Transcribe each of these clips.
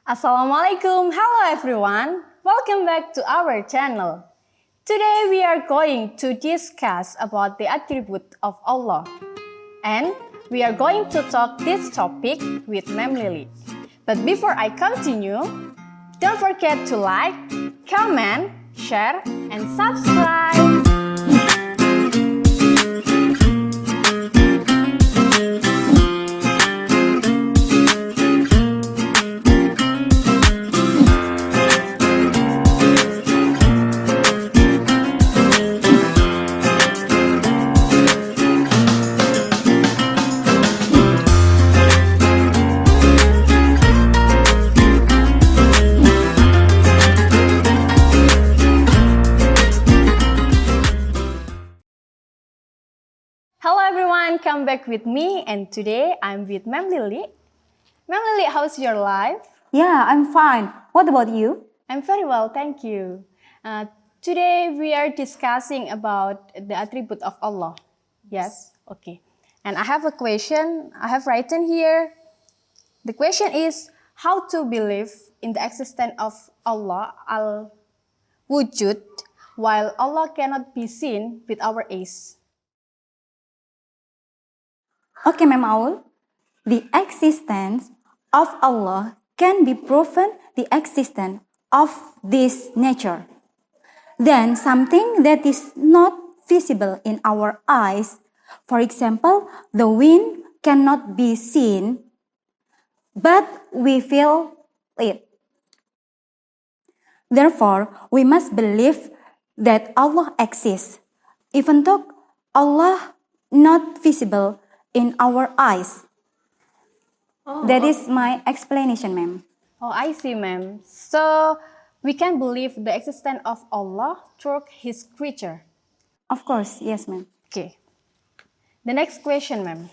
Assalamualaikum, hello everyone. Welcome back to our channel. Today we are going to discuss about the attribute of Allah. And we are going to talk this topic with Ma'am Lily. But before I continue, don't forget to like, comment, share, and subscribe. Hello everyone, come back with me and today I'm with Ma'am Lily. Ma'am Lily, how's your life? Yeah, I'm fine. What about you? I'm very well, thank you. Today we are discussing about the attribute of Allah. Yes? Okay. And I have a question I have written here. The question is how to believe in the existence of Allah al-wujud while Allah cannot be seen with our eyes. Okay, Ma'am Aul. The existence of Allah can be proven the existence of this nature. Then something that is not visible in our eyes, for example, the wind cannot be seen, but we feel it. Therefore, we must believe that Allah exists, even though Allah not visible in our eyes. That is my explanation, ma'am. Oh, I see, ma'am. So we can believe the existence of Allah through His creature. Of course, yes, ma'am. Okay. The next question, ma'am.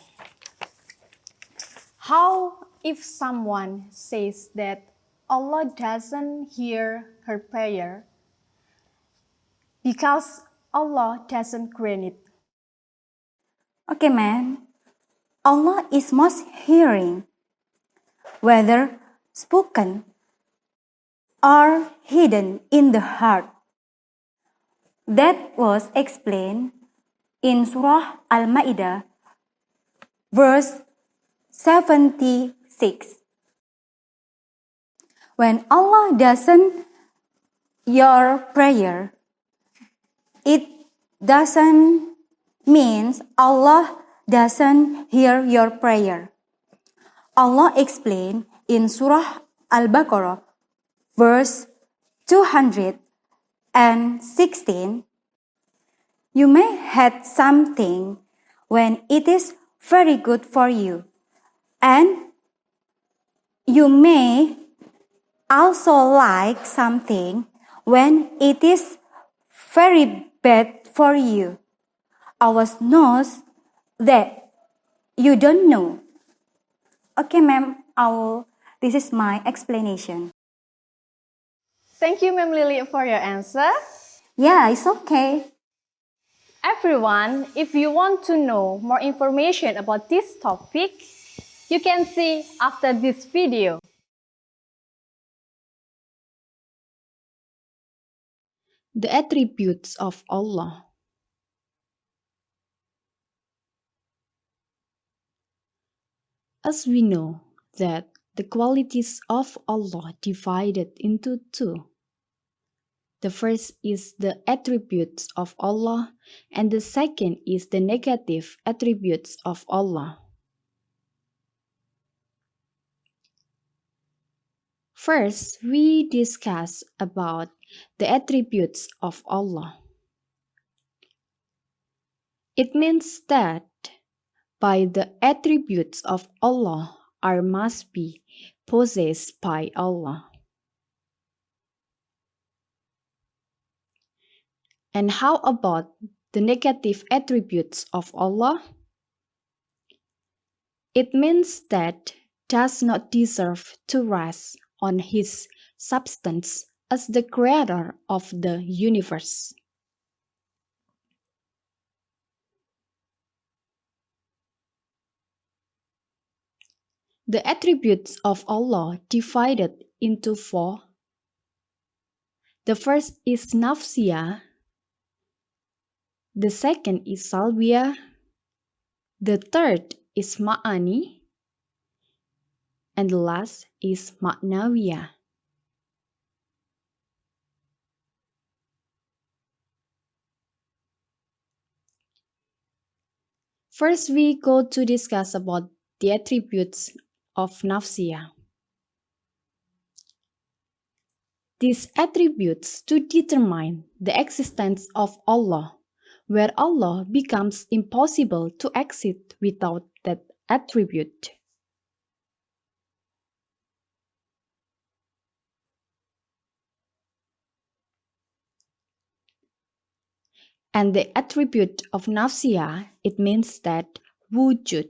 How if someone says that Allah doesn't hear her prayer because Allah doesn't grant it? Okay, ma'am. Allah is most hearing, whether spoken or hidden in the heart. That was explained in Surah Al-Ma'idah, verse 76. When Allah doesn't your prayer, it doesn't mean Allah doesn't hear your prayer. Allah explained in Surah Al-Baqarah, verse 216, you may hate something when it is very good for you, and you may also like something when it is very bad for you. Allah knows that you don't know. Okay, ma'am, this is my explanation. Thank you, Ma'am Lily, for your answer. Yeah, it's okay. Everyone, if you want to know more information about this topic, you can see after this video. The attributes of Allah. As we know that the qualities of Allah divided into two. The first is the attributes of Allah and the second is the negative attributes of Allah. First, we discuss about the attributes of Allah. It means that by the attributes of Allah are must be possessed by Allah. And how about the negative attributes of Allah? It means that does not deserve to rest on His substance as the creator of the universe. The attributes of Allah divided into four. The first is nafsiyah, the second is salbiyah, the third is ma'ani, and the last is ma'nawiyah. First, we go to discuss about the attributes of nafsiyah. These attributes to determine the existence of Allah, where Allah becomes impossible to exist without that attribute. And the attribute of nafsiyah, it means that wujud.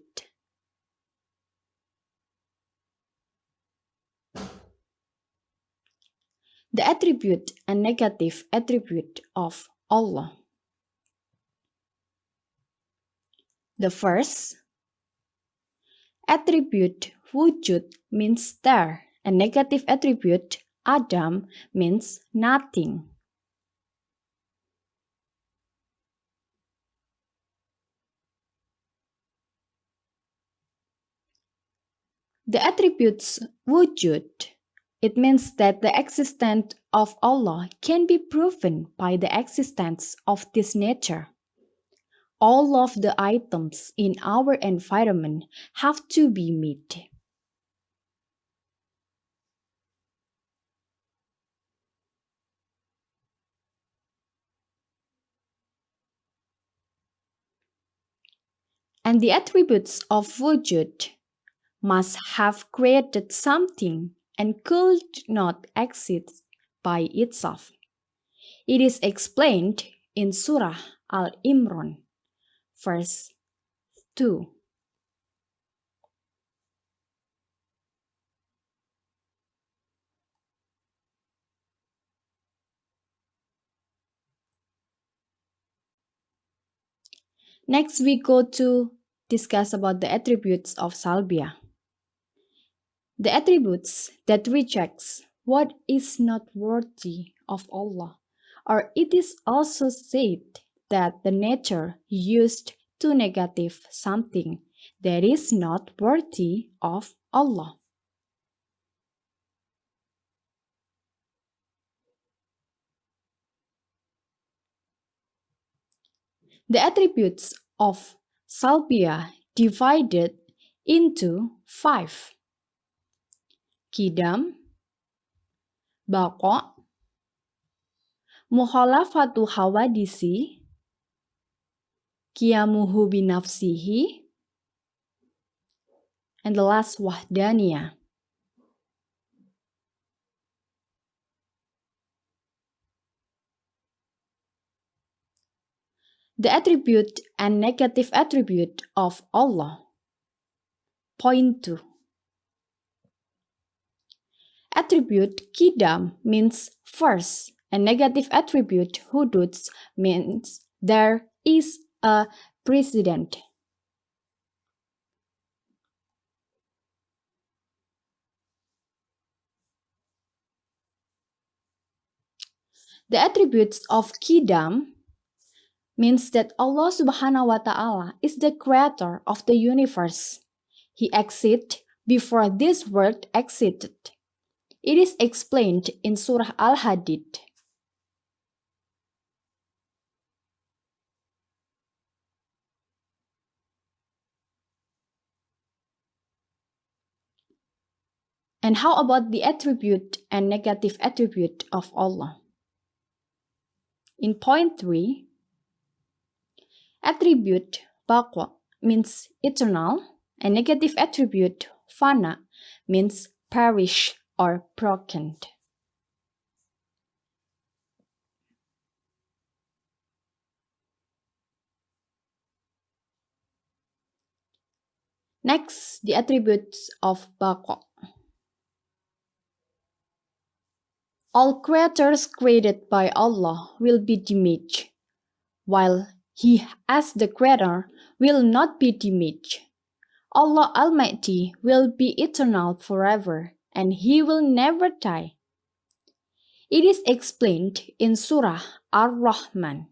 The attribute and negative attribute of Allah. The first attribute wujud means there, and negative attribute adam means nothing. The attributes wujud, it means that the existence of Allah can be proven by the existence of this nature. All of the items in our environment have to be met. And the attributes of wujud must have created something and could not exist by itself. It is explained in Surah Al-Imran, verse 2. Next, we go to discuss about the attributes of salbiyah. The attributes that rejects what is not worthy of Allah, or it is also said that the nature used to negative something that is not worthy of Allah. The attributes of salbiyah divided into 5. Qidam, baqa, mukhalafatu hawadisi, qiyamuhu binafsihi, and the last wahdaniyah. The attribute and negative attribute of Allah. Point 2. Attribute qidam means first, and negative attribute hudud means there is a precedent. The attributes of qidam means that Allah subhanahu wa ta'ala is the creator of the universe. He existed before this world existed. It is explained in Surah Al-Hadid. And how about the attribute and negative attribute of Allah? In point 3, attribute baqa means eternal, and negative attribute fana means perish or broken. Next, the attributes of baqa. All creatures created by Allah will be damaged, while He as the creator will not be damaged. Allah Almighty will be eternal forever, and he will never die. It is explained in Surah Ar-Rahman.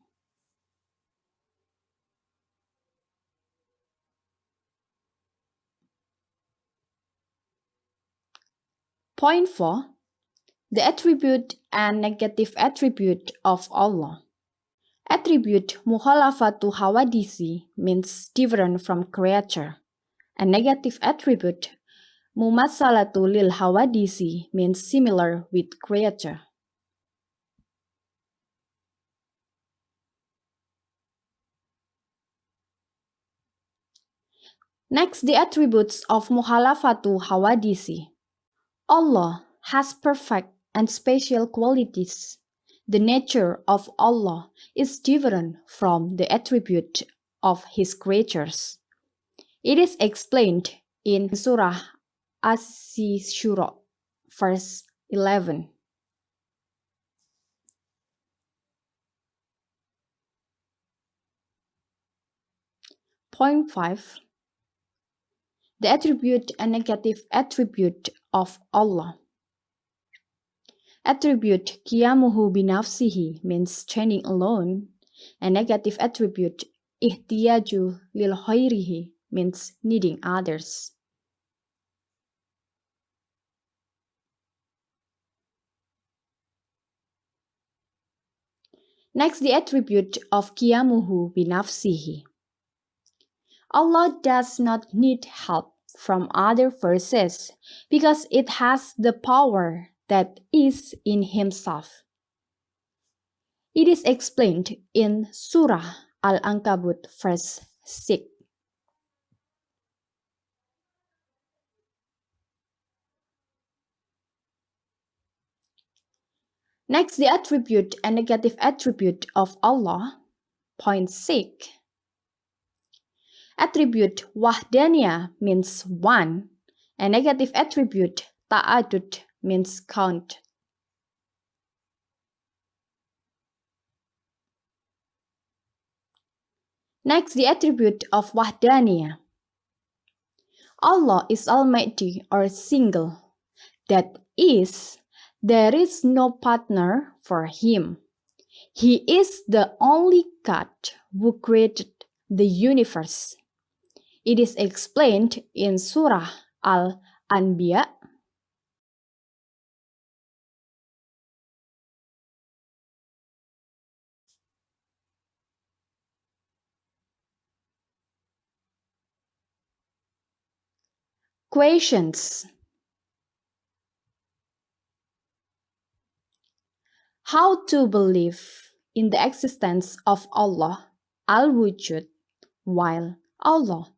Point 4. The attribute and negative attribute of Allah. Attribute mukhalafatu hawadisi means different from creature, and negative attribute mumatsalatu lil hawadisi means similar with creature. Next, the attributes of mukhalafatu hawadisi. Allah has perfect and special qualities. The nature of Allah is different from the attribute of His creatures. It is explained in Surah As-Syura, verse 11. Point 5. The attribute and negative attribute of Allah. Attribute qiyamuhu binafsihi means standing alone, and negative attribute ihtiyaju lil khairihi means needing others. Next, the attribute of qiyamuhu binafsihi. Allah does not need help from other forces because it has the power that is in Himself. It is explained in Surah Al-Ankabut, verse 6. Next, the attribute and negative attribute of Allah. Point 6. Attribute wahdaniyah means one, and negative attribute ta'adud means count. Next, the attribute of wahdaniyah. Allah is almighty or single. That is, there is no partner for Him. He is the only God who created the universe. It is explained in Surah Al-Anbiya. Questions. How to believe in the existence of Allah al-Wujud while Allah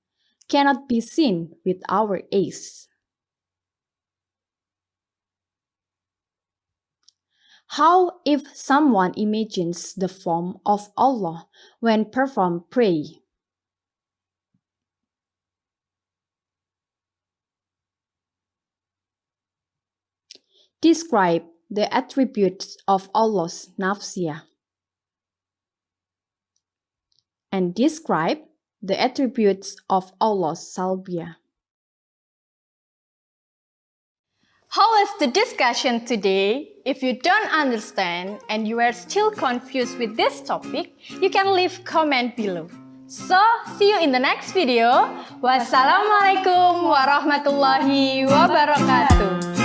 cannot be seen with our eyes? How if someone imagines the form of Allah when perform prayer? Describe the attributes of Allah's nafsiyah. And describe the attributes of Allah's salbiyah. How was the discussion today? If you don't understand and you are still confused with this topic, you can leave comment below. So, see you in the next video. Wassalamualaikum warahmatullahi wabarakatuh.